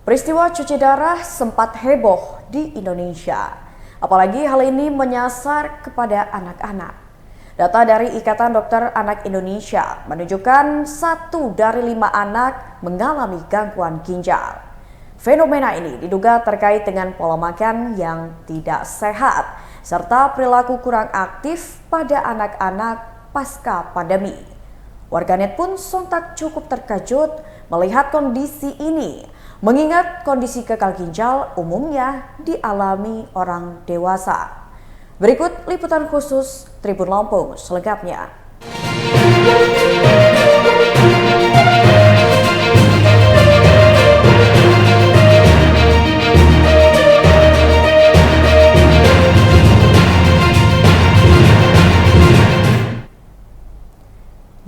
Peristiwa cuci darah sempat heboh di Indonesia. Apalagi hal ini menyasar kepada anak-anak. Data dari Ikatan Dokter Anak Indonesia menunjukkan 1 dari 5 anak mengalami gangguan ginjal. Fenomena ini diduga terkait dengan pola makan yang tidak sehat serta perilaku kurang aktif pada anak-anak pasca pandemi. Warganet pun sontak cukup terkejut melihat kondisi ini, mengingat kondisi gagal ginjal umumnya dialami orang dewasa. Berikut liputan khusus Tribun Lampung selengkapnya.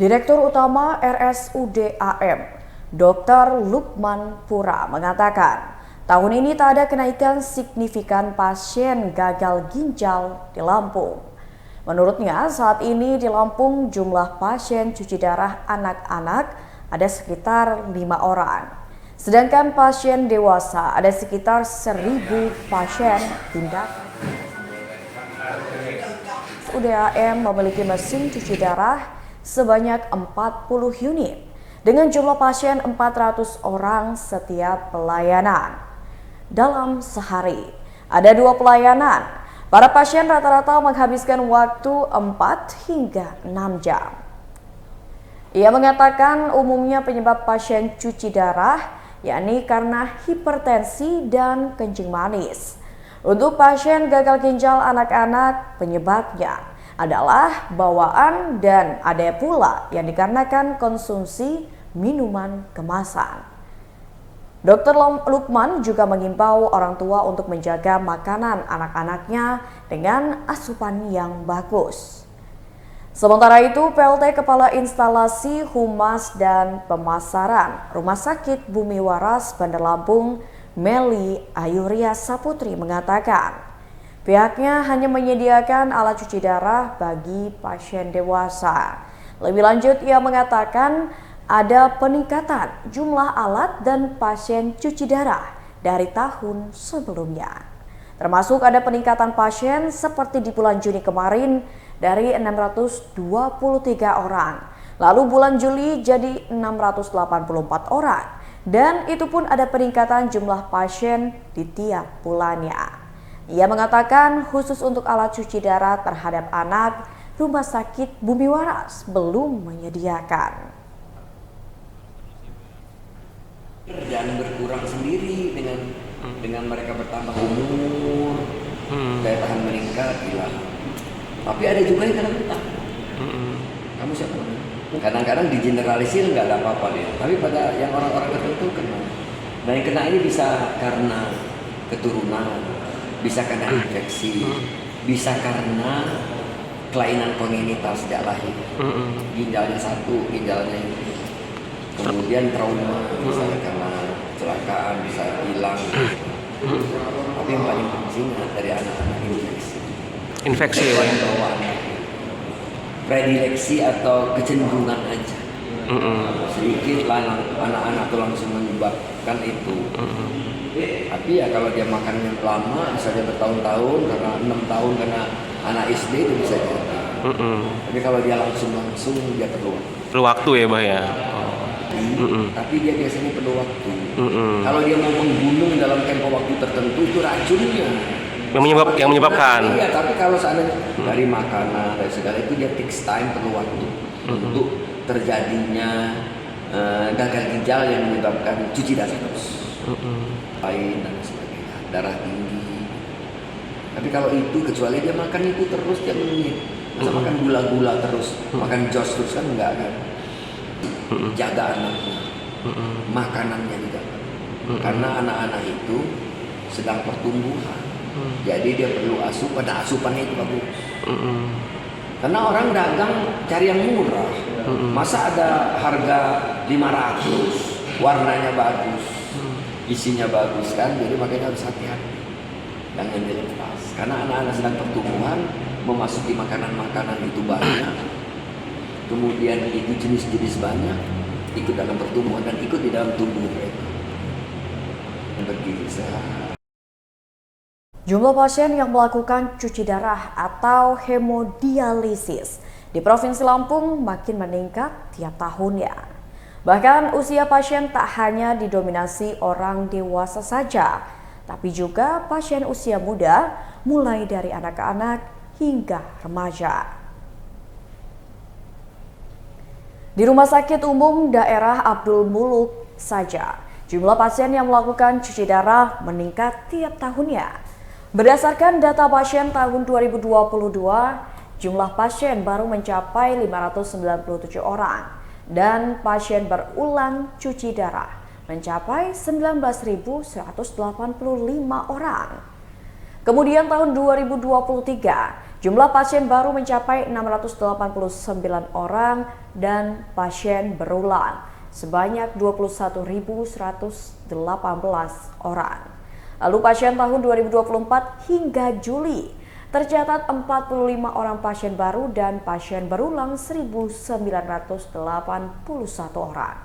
Direktur Utama RSUD AM, Dr. Lukman Pura mengatakan, tahun ini tak ada kenaikan signifikan pasien gagal ginjal di Lampung. Menurutnya, saat ini di Lampung jumlah pasien cuci darah anak-anak ada sekitar 5 orang. Sedangkan pasien dewasa ada sekitar 1.000 pasien tindakan. UDAM memiliki mesin cuci darah sebanyak 40 unit dengan jumlah pasien 400 orang setiap pelayanan. Dalam sehari ada 2 pelayanan. Para pasien rata-rata menghabiskan waktu 4 hingga 6 jam. Ia mengatakan umumnya penyebab pasien cuci darah yakni karena hipertensi dan kencing manis. Untuk pasien gagal ginjal anak-anak penyebabnya adalah bawaan dan ada pula yang dikarenakan konsumsi minuman kemasan. Dr. Lukman juga mengimbau orang tua untuk menjaga makanan anak-anaknya dengan asupan yang bagus. Sementara itu, PLT Kepala Instalasi Humas dan Pemasaran Rumah Sakit Bumi Waras Bandar Lampung, Meli Ayuria Saputri mengatakan, pihaknya hanya menyediakan alat cuci darah bagi pasien dewasa. Lebih lanjut, ia mengatakan ada peningkatan jumlah alat dan pasien cuci darah dari tahun sebelumnya. Termasuk ada peningkatan pasien seperti di bulan Juni kemarin dari 623 orang. Lalu bulan Juli jadi 684 orang. Dan itu pun ada peningkatan jumlah pasien di tiap bulannya. Ia mengatakan khusus untuk alat cuci darah terhadap anak, Rumah Sakit Bumi Waras belum menyediakan. Dan berkurang sendiri dengan mereka bertambah umur, daya tahan meningkat, hilang. Tapi ada juga yang kena betah. Kamu siapa? Kadang-kadang digeneralisir nggak ada apa-apa dia. Tapi pada yang orang-orang tertentu kena. Dan yang kena ini bisa karena keturunan, bisa karena infeksi, bisa karena kelainan kongenital sejak lahir. Ginjalnya satu, ginjalnya ini. Kemudian trauma, misalnya karena kecelakaan bisa hilang. Tapi yang paling penting dari anak-anak infeksi. Infeksi ya, bawaan. Predileksi atau kecenderungan aja. Sedikit lah anak-anak tuh langsung menyebabkan itu. Tapi ya kalau dia makannya lama, misalnya bertahun-tahun, karena 6 tahun karena anak SD itu bisa jadi. Tapi kalau dia langsung dia perlu waktu ya, Bah ya. Tapi dia biasanya perlu waktu. Kalau dia mau membunuh dalam tempo waktu tertentu itu racunnya yang menyebabkan. Iya, tapi kalau seandainya dari makanan dari segala itu dia takes time, perlu waktu untuk terjadinya gagal ginjal yang menyebabkan cuci darah terus. Lain dan sebagainya, darah tinggi. Tapi kalau itu kecuali dia makan itu terus tiap menit, masa makan gula-gula terus, makan jos terus kan enggak kan? Jaga anaknya, makanannya dijaga. Karena anak-anak itu sedang pertumbuhan, jadi dia perlu asupan, asupannya itu bagus. Karena orang dagang cari yang murah, masa ada harga 500, warnanya bagus, isinya bagus kan, jadi makanya harus hati-hati, jangan dilepas. Karena anak-anak sedang pertumbuhan, memasuki makanan-makanan itu banyak, kemudian itu jenis-jenis banyak, ikut dalam pertumbuhan dan ikut di dalam tubuh mereka. bergizi sehat. Jumlah pasien yang melakukan cuci darah atau hemodialisis di Provinsi Lampung makin meningkat tiap tahunnya. Bahkan usia pasien tak hanya didominasi orang dewasa saja, tapi juga pasien usia muda, mulai dari anak-anak hingga remaja. Di Rumah Sakit Umum Daerah Abdul Muluk saja, jumlah pasien yang melakukan cuci darah meningkat tiap tahunnya. Berdasarkan data pasien tahun 2022, jumlah pasien baru mencapai 597 orang dan pasien berulang cuci darah mencapai 19.185 orang. Kemudian tahun 2023, jumlah pasien baru mencapai 689 orang dan pasien berulang sebanyak 21.118 orang. Lalu pasien tahun 2024 hingga Juli tercatat 45 orang pasien baru dan pasien berulang 1.981 orang.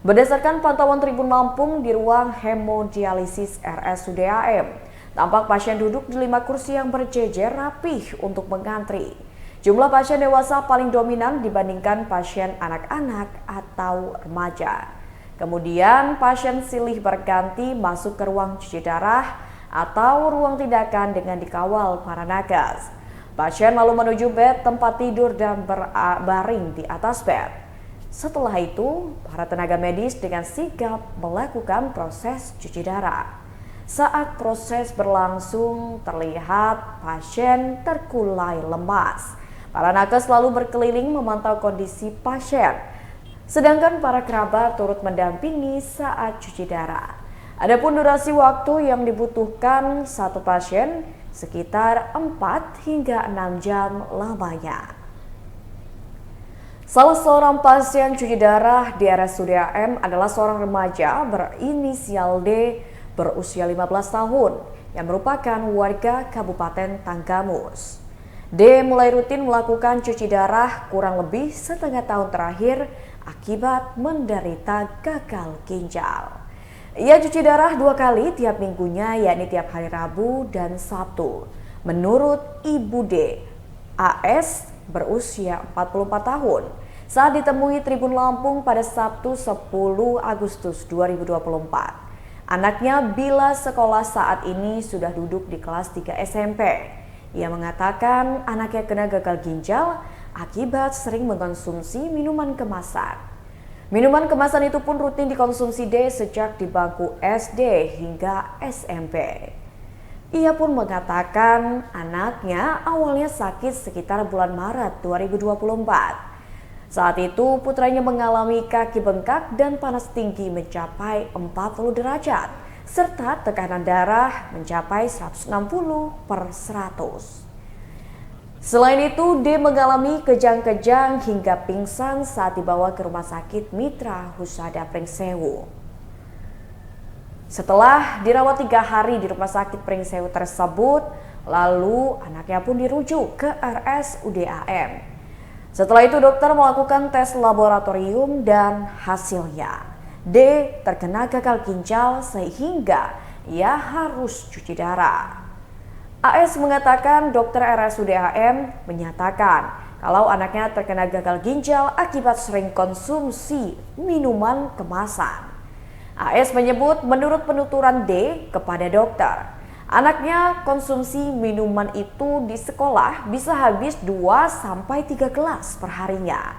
Berdasarkan pantauan Tribun Lampung di ruang hemodialisis RSUD AM, tampak pasien duduk di 5 kursi yang berjejer rapih untuk mengantri. Jumlah pasien dewasa paling dominan dibandingkan pasien anak-anak atau remaja. Kemudian pasien silih berganti masuk ke ruang cuci darah atau ruang tindakan dengan dikawal para nakes. Pasien lalu menuju bed tempat tidur dan berbaring di atas bed. Setelah itu, para tenaga medis dengan sigap melakukan proses cuci darah. Saat proses berlangsung, terlihat pasien terkulai lemas. Para nakes lalu berkeliling memantau kondisi pasien. Sedangkan para kerabat turut mendampingi saat cuci darah. Adapun durasi waktu yang dibutuhkan satu pasien sekitar 4 hingga 6 jam lamanya. Salah seorang pasien cuci darah di RSUD AM adalah seorang remaja berinisial D berusia 15 tahun yang merupakan warga Kabupaten Tanggamus. D mulai rutin melakukan cuci darah kurang lebih setengah tahun terakhir akibat menderita gagal ginjal. Ia cuci darah 2 kali tiap minggunya, yakni tiap hari Rabu dan Sabtu. Menurut Ibu D, AS berusia 44 tahun saat ditemui Tribun Lampung pada Sabtu 10 Agustus 2024. Anaknya bila sekolah saat ini sudah duduk di kelas 3 SMP. Ia mengatakan anaknya kena gagal ginjal akibat sering mengkonsumsi minuman kemasan. Minuman kemasan itu pun rutin dikonsumsi D sejak di bangku SD hingga SMP. Ia pun mengatakan anaknya awalnya sakit sekitar bulan Maret 2024. Saat itu putranya mengalami kaki bengkak dan panas tinggi mencapai 40 derajat, serta tekanan darah mencapai 160/100. Selain itu, D mengalami kejang-kejang hingga pingsan saat dibawa ke Rumah Sakit Mitra Husada Pringsewu. Setelah dirawat 3 hari di Rumah Sakit Pringsewu tersebut, lalu anaknya pun dirujuk ke RSUD AM. Setelah itu dokter melakukan tes laboratorium dan hasilnya D terkena gagal ginjal sehingga ia harus cuci darah. AS mengatakan dokter RSUD AM menyatakan kalau anaknya terkena gagal ginjal akibat sering konsumsi minuman kemasan. AS menyebut menurut penuturan D kepada dokter, anaknya konsumsi minuman itu di sekolah bisa habis 2-3 gelas perharinya.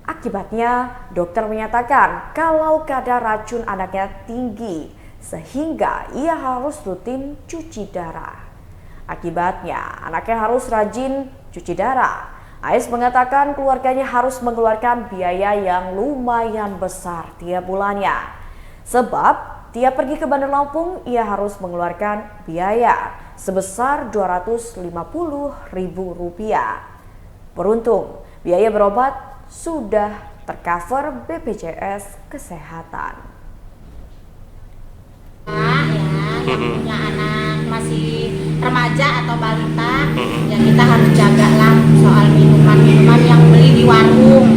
Akibatnya, dokter menyatakan kalau kadar racun anaknya tinggi sehingga ia harus rutin cuci darah. Akibatnya, anaknya harus rajin cuci darah. AS mengatakan keluarganya harus mengeluarkan biaya yang lumayan besar tiap bulannya. Sebab tiap pergi ke Bandar Lampung, ia harus mengeluarkan biaya sebesar Rp250.000. Beruntung, biaya berobat sudah tercover BPJS Kesehatan. Yang punya anak masih remaja atau balita, ya kita harus jagalah soal minuman-minuman yang beli di warung,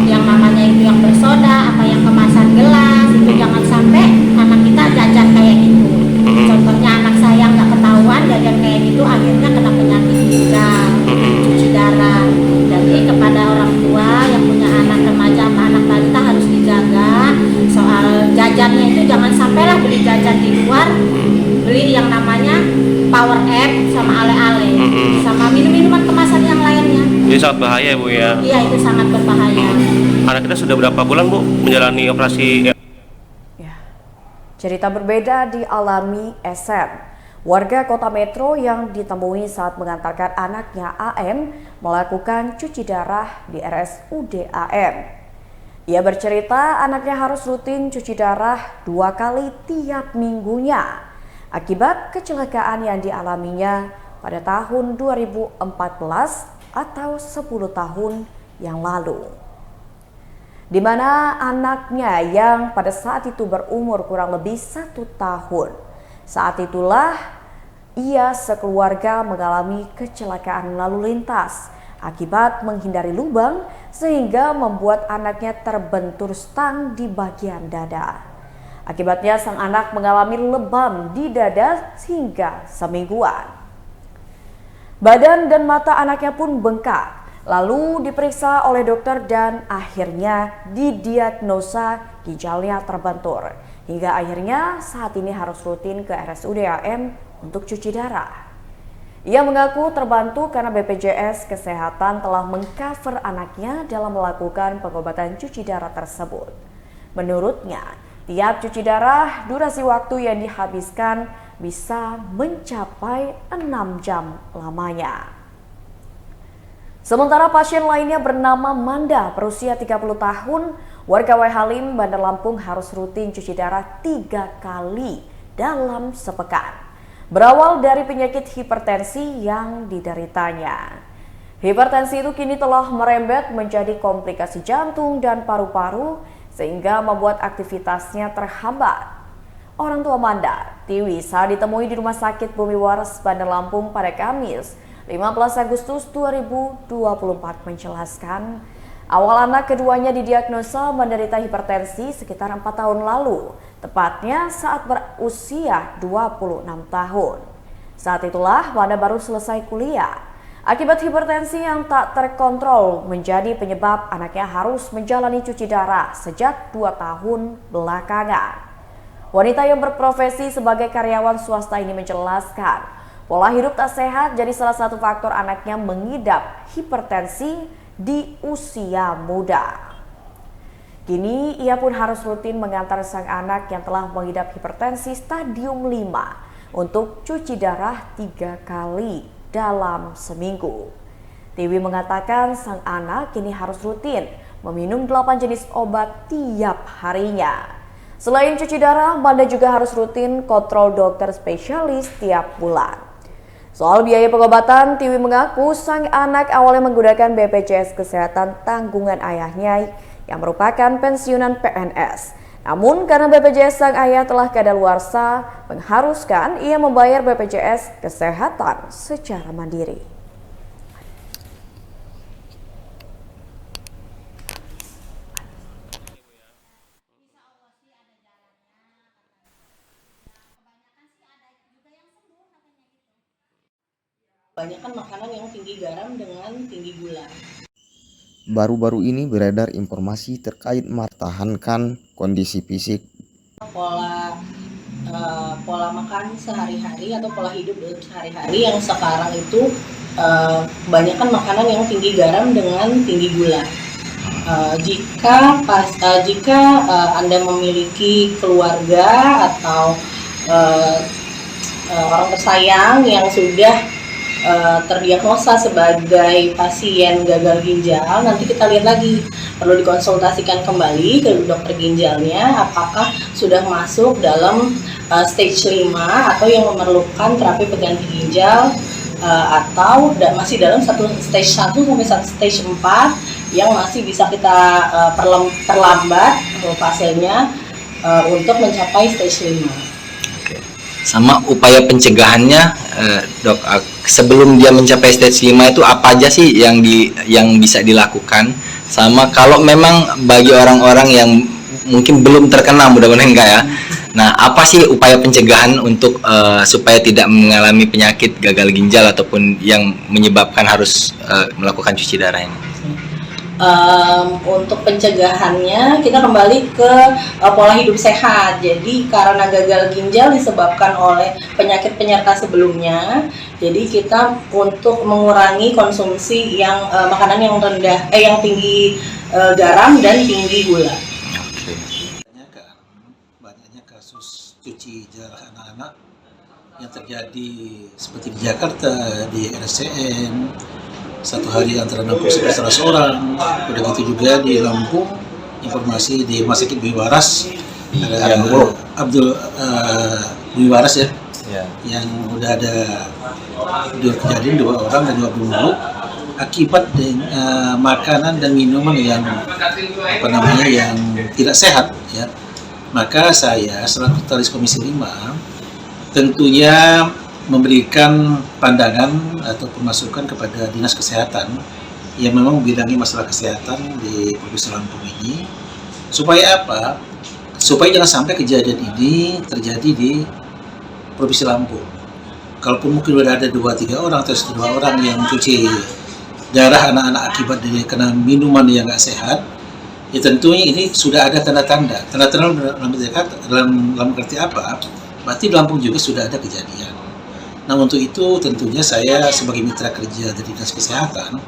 yang namanya itu yang bersoda, apa yang kemasan gelas, itu jangan sampai anak kita jajan kayak gitu. jajannya itu jangan sampailah beli jajan di luar, beli yang namanya power app sama ale-ale, sama minum-minuman kemasan yang lainnya. Jadi sangat bahaya Bu ya. Iya, itu sangat berbahaya. Anak kita sudah berapa bulan Bu menjalani operasi? Ya. Cerita berbeda dialami SM, warga Kota Metro yang ditemui saat mengantarkan anaknya AM melakukan cuci darah di RSUD AM. Ia bercerita anaknya harus rutin cuci darah 2 kali tiap minggunya akibat kecelakaan yang dialaminya pada tahun 2014 atau 10 tahun yang lalu, di mana anaknya yang pada saat itu berumur kurang lebih 1 tahun. Saat itulah ia sekeluarga mengalami kecelakaan lalu lintas akibat menghindari lubang sehingga membuat anaknya terbentur stang di bagian dada. Akibatnya sang anak mengalami lebam di dada hingga semingguan. Badan dan mata anaknya pun bengkak. Lalu diperiksa oleh dokter dan akhirnya didiagnosa ginjalnya terbentur. Hingga akhirnya saat ini harus rutin ke RSUD AM untuk cuci darah. Ia mengaku terbantu karena BPJS Kesehatan telah mengcover anaknya dalam melakukan pengobatan cuci darah tersebut. Menurutnya, tiap cuci darah durasi waktu yang dihabiskan bisa mencapai 6 jam lamanya. Sementara pasien lainnya bernama Manda, berusia 30 tahun, warga Waihalim, Bandar Lampung harus rutin cuci darah 3 kali dalam sepekan. Berawal dari penyakit hipertensi yang dideritanya. Hipertensi itu kini telah merembet menjadi komplikasi jantung dan paru-paru sehingga membuat aktivitasnya terhambat. Orang tua Manda, Tiwi, saat ditemui di Rumah Sakit Bumi Waras, Bandar Lampung pada Kamis 15 Agustus 2024 menjelaskan awal anak keduanya didiagnosa menderita hipertensi sekitar 4 tahun lalu, tepatnya saat berusia 26 tahun. Saat itulah Manda baru selesai kuliah. Akibat hipertensi yang tak terkontrol menjadi penyebab anaknya harus menjalani cuci darah sejak 2 tahun belakangan. Wanita yang berprofesi sebagai karyawan swasta ini menjelaskan pola hidup tak sehat jadi salah satu faktor anaknya mengidap hipertensi di usia muda. Kini ia pun harus rutin mengantar sang anak yang telah mengidap hipertensi stadium 5 untuk cuci darah 3 kali dalam seminggu. Tiwi mengatakan sang anak kini harus rutin meminum 8 jenis obat tiap harinya. Selain cuci darah, Manda juga harus rutin kontrol dokter spesialis tiap bulan. Soal biaya pengobatan, Tiwi mengaku sang anak awalnya menggunakan BPJS Kesehatan tanggungan ayahnya yang merupakan pensiunan PNS. Namun karena BPJS sang ayah telah kadaluarsa, mengharuskan ia membayar BPJS Kesehatan secara mandiri. Kebanyakan makanan yang tinggi garam dengan tinggi gula. Baru-baru ini beredar informasi terkait mempertahankan kondisi fisik. Pola makan sehari-hari atau pola hidup sehari-hari yang sekarang itu kebanyakan makanan yang tinggi garam dengan tinggi gula. Jika Anda memiliki keluarga atau orang tersayang yang sudah terdiagnosa sebagai pasien gagal ginjal, nanti kita lihat lagi, perlu dikonsultasikan kembali ke dokter ginjalnya apakah sudah masuk dalam stage 5 atau yang memerlukan terapi pengganti ginjal atau masih dalam stage 1 sampai stage 4 yang masih bisa kita perlambat fasenya untuk mencapai stage 5. Sama upaya pencegahannya, dok, sebelum dia mencapai stage 5 itu apa aja sih yang bisa dilakukan? Sama kalau memang bagi orang-orang yang mungkin belum terkena, mudah-mudahan enggak ya. Nah, apa sih upaya pencegahan untuk supaya tidak mengalami penyakit gagal ginjal ataupun yang menyebabkan harus melakukan cuci darah ini? Untuk pencegahannya kita kembali ke pola hidup sehat. Jadi karena gagal ginjal disebabkan oleh penyakit penyerta sebelumnya, jadi kita untuk mengurangi konsumsi yang makanan yang rendah, yang tinggi garam dan tinggi gula. Banyaknya kasus cuci darah anak-anak yang terjadi seperti di Jakarta, di RSCM, satu hari antara 60 sampai 100 orang. Udah gitu juga di Lampung, informasi di Rumah Sakit Bumi Waras ada Abdul Bumi Waras ya, yang udah ada dua kejadian, 2 orang dan 2 guru akibat makanan dan minuman yang yang tidak sehat ya. Maka saya selaku Sekretaris Komisi 5 tentunya memberikan pandangan ataupun masukan kepada Dinas Kesehatan yang memang membidangi masalah kesehatan di Provinsi Lampung ini, supaya apa? Supaya jangan sampai kejadian ini terjadi di Provinsi Lampung. Kalaupun mungkin sudah ada 2-3 orang atau 1-2 orang yang mencuci darah anak-anak akibat dari kena minuman yang nggak sehat, ya tentunya ini sudah ada tanda-tanda. Tanda-tanda dalam arti apa? Berarti di Lampung juga sudah ada kejadian. Nah, untuk itu tentunya saya sebagai mitra kerja dari Dinas Kesehatan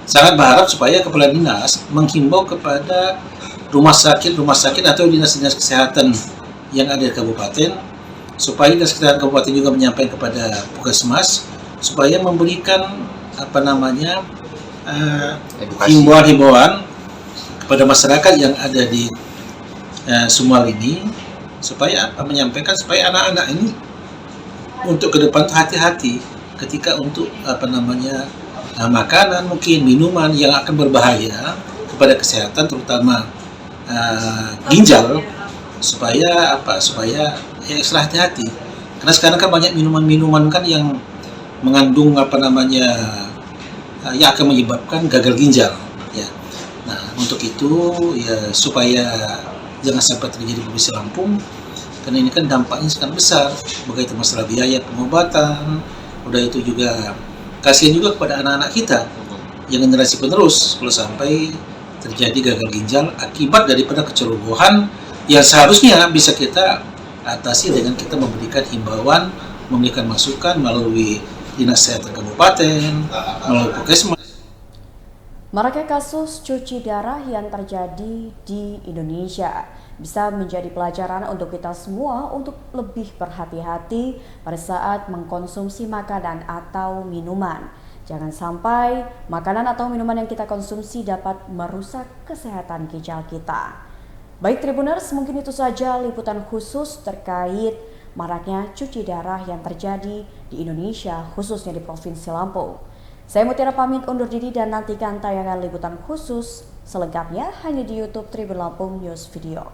sangat berharap supaya Kepala Dinas menghimbau kepada rumah sakit atau dinas-dinas kesehatan yang ada di kabupaten, supaya Dinas Kesehatan Kabupaten juga menyampaikan kepada Puskesmas supaya memberikan himbauan kepada masyarakat yang ada di Sumal ini, supaya menyampaikan supaya anak-anak ini untuk ke depan hati-hati ketika untuk makanan, mungkin minuman yang akan berbahaya kepada kesehatan, terutama ginjal, supaya ekstra hati-hati. Karena sekarang kan banyak minuman-minuman kan yang mengandung yang akan menyebabkan gagal ginjal ya. Nah, untuk itu ya supaya jangan sampai terjadi di Provinsi Lampung, karena ini kan dampaknya sangat besar, baik itu masalah biaya pengobatan, udah itu juga kasihan juga kepada anak-anak kita yang generasi penerus kalau sampai terjadi gagal ginjal akibat daripada kecerobohan yang seharusnya bisa kita atasi dengan kita memberikan himbauan, memberikan masukan melalui Dinas Kesehatan Kabupaten, melalui Puskesmas. Maraknya kasus cuci darah yang terjadi di Indonesia bisa menjadi pelajaran untuk kita semua untuk lebih berhati-hati pada saat mengkonsumsi makanan atau minuman. Jangan sampai makanan atau minuman yang kita konsumsi dapat merusak kesehatan ginjal kita. Baik Tribuners, mungkin itu saja liputan khusus terkait maraknya cuci darah yang terjadi di Indonesia, khususnya di Provinsi Lampung. Saya Mutiara pamit undur diri dan nantikan tayangan liputan khusus selengkapnya hanya di YouTube Tribun Lampung News Video.